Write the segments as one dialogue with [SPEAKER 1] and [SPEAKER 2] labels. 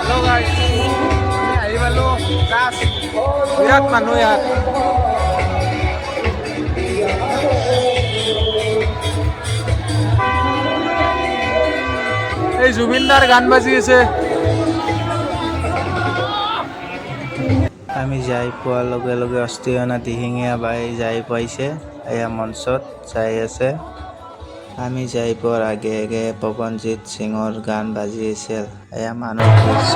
[SPEAKER 1] Hello' গাইছ, আমি আহি পালোঁ ৰাস। বিৰাট মানুহ ইয়াত। এই জুবিনদাৰ গান বাজি আছে।
[SPEAKER 2] আমি যাই পোৱাৰ লগে লগে অস্থিৰনা দিহিঙীয়া বাই যাই পাইছে। এয়া মঞ্চত চাই আছে। আমি যাই পোৱাৰ আগে আগে পৱনজিৎ সিঙৰ গান বাজি আছিল। এয়া মানুহ দৃশ্য।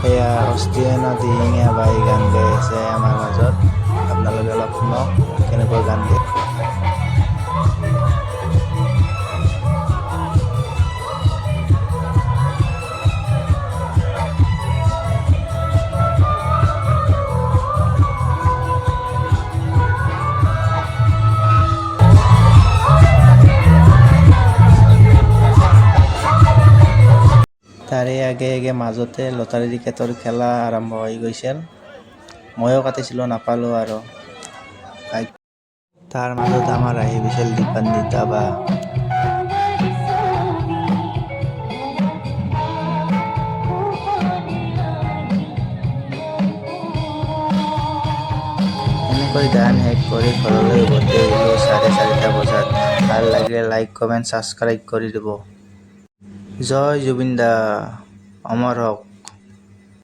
[SPEAKER 2] এয়া অস্থিৰনা দিহিঙীয়া বাই গান গাই আছে আমাৰ মাজত। আপোনালোকে অলপ শুনক কেনেকুৱা গান গায়। তাৰে আগে আগে মাজতে লটাৰী টিকেটৰ খেলা আৰম্ভ হৈ গৈছিল। ময়ো কাটিছিলোঁ, নাপালোঁ আৰু। তাৰ মাজত আমাৰ আহি গৈছিল দীপান্বিতা বা। এনেকৈ গান শেষ কৰি ঘৰলৈ উভতি আহিলোঁ 4:30 বজাত। ভাল লাগিলে লাইক, কমেণ্ট, ছাবস্ক্ৰাইব কৰি দিব। জয় জুবিন দা, অমৰ হওক।